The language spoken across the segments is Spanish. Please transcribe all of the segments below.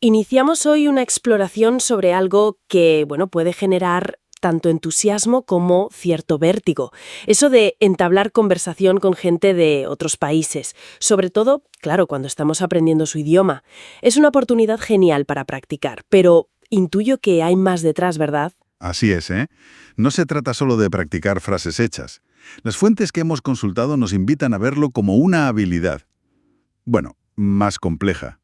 Iniciamos hoy una exploración sobre algo que, bueno, puede generar tanto entusiasmo como cierto vértigo. Eso de entablar conversación con gente de otros países, sobre todo, claro, cuando estamos aprendiendo su idioma. Es una oportunidad genial para practicar, pero intuyo que hay más detrás, ¿verdad? Así es, ¿eh? No se trata solo de practicar frases hechas. Las fuentes que hemos consultado nos invitan a verlo como una habilidad. Bueno, más compleja.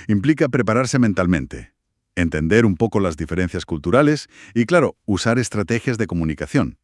Implica prepararse mentalmente, entender un poco las diferencias culturales y, claro, usar estrategias de comunicación.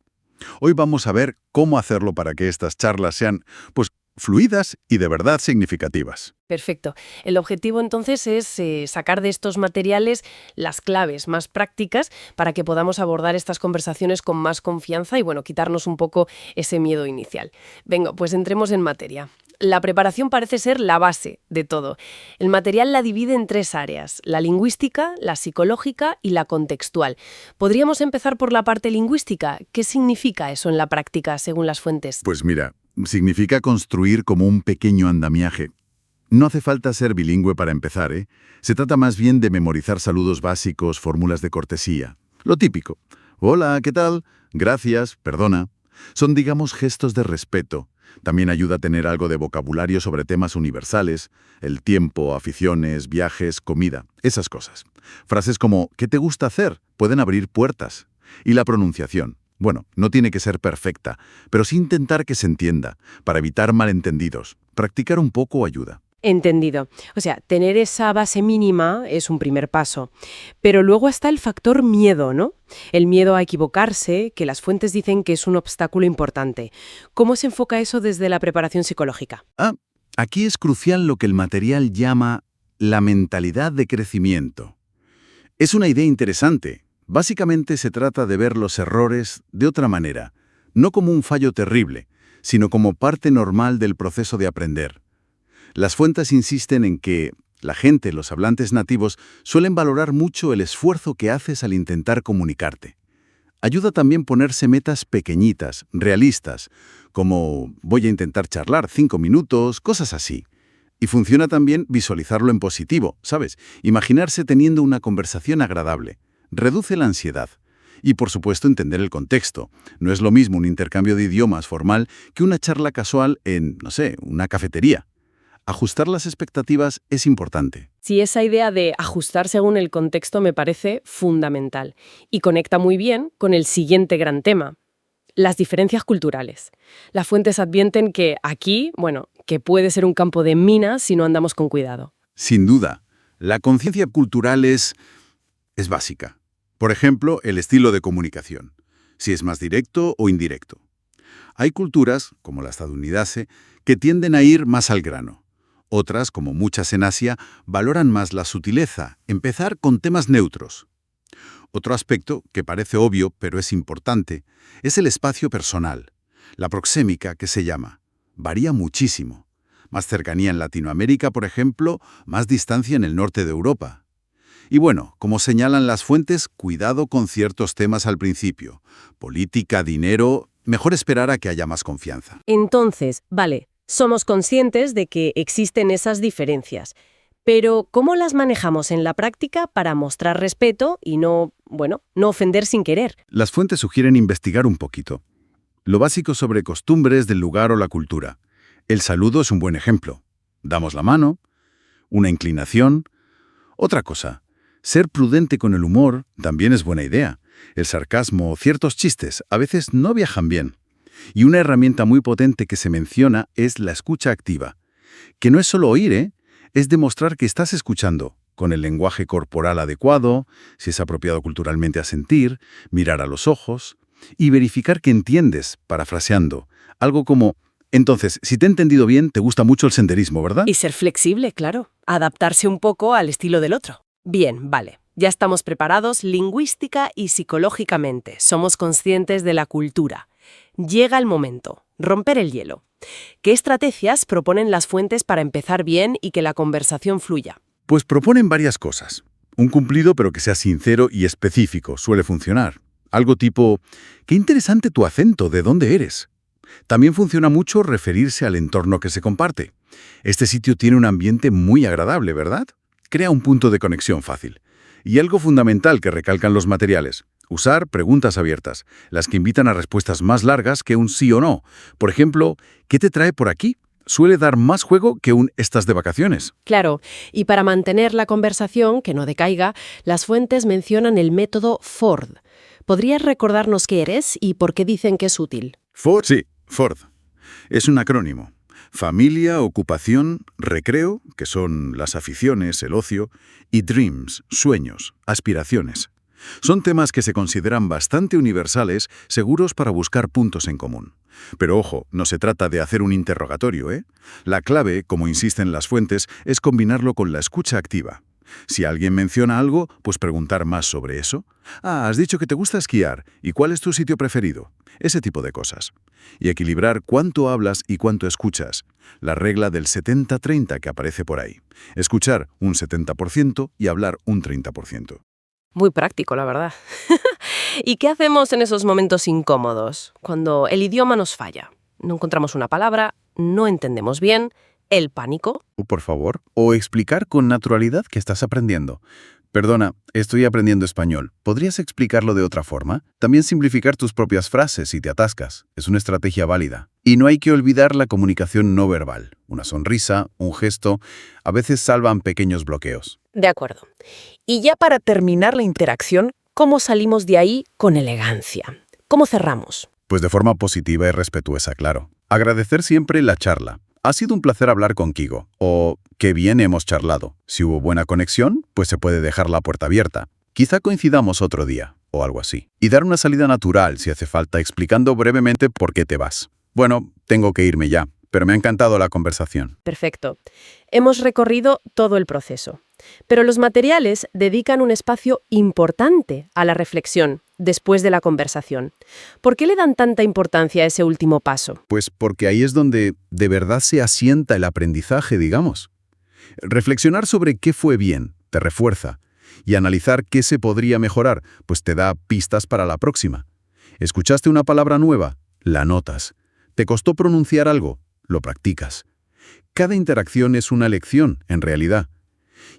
Hoy vamos a ver cómo hacerlo para que estas charlas sean, pues, fluidas y de verdad significativas. Perfecto. El objetivo entonces es sacar de estos materiales las claves más prácticas para que podamos abordar estas conversaciones con más confianza y, bueno, quitarnos un poco ese miedo inicial. Venga, pues entremos en materia. La preparación parece ser la base de todo. El material la divide en tres áreas: la lingüística, la psicológica y la contextual. ¿Podríamos empezar por la parte lingüística? ¿Qué significa eso en la práctica, según las fuentes? Pues mira, significa construir como un pequeño andamiaje. No hace falta ser bilingüe para empezar, ¿eh? Se trata más bien de memorizar saludos básicos, fórmulas de cortesía. Lo típico. Hola, ¿qué tal? Gracias, perdona. Son, digamos, gestos de respeto. También ayuda a tener algo de vocabulario sobre temas universales, el tiempo, aficiones, viajes, comida, esas cosas. Frases como ¿qué te gusta hacer? Pueden abrir puertas. Y la pronunciación. Bueno, no tiene que ser perfecta, pero sí intentar que se entienda, para evitar malentendidos. Practicar un poco ayuda. Entendido. O sea, tener esa base mínima es un primer paso. Pero luego está el factor miedo, ¿no? El miedo a equivocarse, que las fuentes dicen que es un obstáculo importante. ¿Cómo se enfoca eso desde la preparación psicológica? Aquí es crucial lo que el material llama la mentalidad de crecimiento. Es una idea interesante. Básicamente se trata de ver los errores de otra manera, no como un fallo terrible, sino como parte normal del proceso de aprender. Las fuentes insisten en que la gente, los hablantes nativos, suelen valorar mucho el esfuerzo que haces al intentar comunicarte. Ayuda también ponerse metas pequeñitas, realistas, como voy a intentar charlar 5 minutos, cosas así. Y funciona también visualizarlo en positivo, ¿sabes? Imaginarse teniendo una conversación agradable. Reduce la ansiedad. Y, por supuesto, entender el contexto. No es lo mismo un intercambio de idiomas formal que una charla casual en, no sé, una cafetería. Ajustar las expectativas es importante. Sí, esa idea de ajustar según el contexto me parece fundamental y conecta muy bien con el siguiente gran tema: las diferencias culturales. Las fuentes advierten que aquí, bueno, que puede ser un campo de minas si no andamos con cuidado. Sin duda, la conciencia cultural es básica. Por ejemplo, el estilo de comunicación, si es más directo o indirecto. Hay culturas, como la estadounidense, que tienden a ir más al grano. Otras, como muchas en Asia, valoran más la sutileza, empezar con temas neutros. Otro aspecto, que parece obvio pero es importante, es el espacio personal. La proxémica, que se llama, varía muchísimo. Más cercanía en Latinoamérica, por ejemplo, más distancia en el norte de Europa. Y bueno, como señalan las fuentes, cuidado con ciertos temas al principio. Política, dinero, mejor esperar a que haya más confianza. Entonces, vale, somos conscientes de que existen esas diferencias, pero ¿cómo las manejamos en la práctica para mostrar respeto y no, bueno, no ofender sin querer? Las fuentes sugieren investigar un poquito. Lo básico sobre costumbres del lugar o la cultura. El saludo es un buen ejemplo. Damos la mano, una inclinación. Otra cosa, ser prudente con el humor también es buena idea. El sarcasmo o ciertos chistes a veces no viajan bien. Y una herramienta muy potente que se menciona es la escucha activa, que no es solo oír, es demostrar que estás escuchando, con el lenguaje corporal adecuado, si es apropiado culturalmente asentir, mirar a los ojos, y verificar que entiendes, parafraseando, algo como, entonces, si te he entendido bien, te gusta mucho el senderismo, ¿verdad? Y ser flexible, claro, adaptarse un poco al estilo del otro. Bien, vale. Ya estamos preparados lingüística y psicológicamente. Somos conscientes de la cultura. Llega el momento, romper el hielo. ¿Qué estrategias proponen las fuentes para empezar bien y que la conversación fluya? Pues proponen varias cosas. Un cumplido pero que sea sincero y específico suele funcionar. Algo tipo, qué interesante tu acento, ¿de dónde eres? También funciona mucho referirse al entorno que se comparte. Este sitio tiene un ambiente muy agradable, ¿verdad? crea un punto de conexión fácil. Y algo fundamental que recalcan los materiales: usar preguntas abiertas, las que invitan a respuestas más largas que un sí o no. Por ejemplo, ¿qué te trae por aquí? Suele dar más juego que un «estás de vacaciones». Claro, y para mantener la conversación, que no decaiga, las fuentes mencionan el método Ford. ¿Podrías recordarnos qué eres y por qué dicen que es útil? Ford. Sí, Ford. Es un acrónimo. Familia, ocupación, recreo, que son las aficiones, el ocio, y dreams, sueños, aspiraciones. Son temas que se consideran bastante universales, seguros para buscar puntos en común. Pero ojo, no se trata de hacer un interrogatorio, ¿eh? La clave, como insisten las fuentes, es combinarlo con la escucha activa. Si alguien menciona algo, pues preguntar más sobre eso. Ah, has dicho que te gusta esquiar. ¿Y cuál es tu sitio preferido? Ese tipo de cosas. Y equilibrar cuánto hablas y cuánto escuchas. La regla del 70-30 que aparece por ahí. Escuchar un 70% y hablar un 30%. Muy práctico, la verdad. ¿Y qué hacemos en esos momentos incómodos? Cuando el idioma nos falla. No encontramos una palabra, no entendemos bien, el pánico. Por favor, o explicar con naturalidad que estás aprendiendo. Perdona, estoy aprendiendo español. ¿Podrías explicarlo de otra forma? También simplificar tus propias frases si te atascas. Es una estrategia válida. Y no hay que olvidar la comunicación no verbal. Una sonrisa, un gesto, a veces salvan pequeños bloqueos. De acuerdo. Y ya para terminar la interacción, ¿cómo salimos de ahí con elegancia? ¿Cómo cerramos? Pues de forma positiva y respetuosa, claro. Agradecer siempre la charla. Ha sido un placer hablar contigo. O qué bien hemos charlado. Si hubo buena conexión, pues se puede dejar la puerta abierta. Quizá coincidamos otro día, o algo así. Y dar una salida natural si hace falta, explicando brevemente por qué te vas. Bueno, tengo que irme ya, pero me ha encantado la conversación. Perfecto. Hemos recorrido todo el proceso. Pero los materiales dedican un espacio importante a la reflexión después de la conversación. ¿Por qué le dan tanta importancia a ese último paso? Pues porque ahí es donde de verdad se asienta el aprendizaje, digamos. Reflexionar sobre qué fue bien te refuerza, y analizar qué se podría mejorar, pues te da pistas para la próxima. ¿Escuchaste una palabra nueva? La notas. ¿Te costó pronunciar algo? Lo practicas. Cada interacción es una lección, en realidad.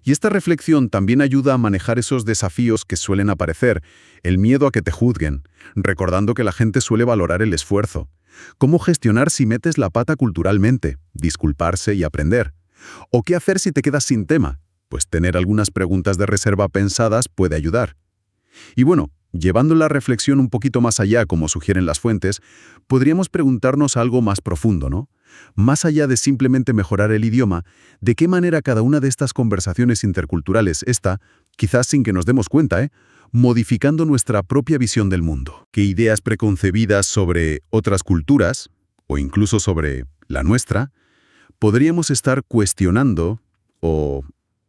Y esta reflexión también ayuda a manejar esos desafíos que suelen aparecer, el miedo a que te juzguen, recordando que la gente suele valorar el esfuerzo. Cómo gestionar si metes la pata culturalmente, disculparse y aprender. O qué hacer si te quedas sin tema, pues tener algunas preguntas de reserva pensadas puede ayudar. Y bueno, llevando la reflexión un poquito más allá, como sugieren las fuentes, podríamos preguntarnos algo más profundo, ¿no? Más allá de simplemente mejorar el idioma, ¿de qué manera cada una de estas conversaciones interculturales está, quizás sin que nos demos cuenta, modificando nuestra propia visión del mundo? ¿Qué ideas preconcebidas sobre otras culturas, o incluso sobre la nuestra, podríamos estar cuestionando o,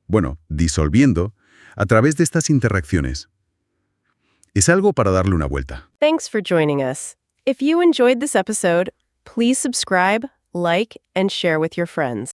bueno, disolviendo a través de estas interacciones? Es algo para darle una vuelta. Thanks for joining us. If you enjoyed this episode, please subscribe, like, and share with your friends.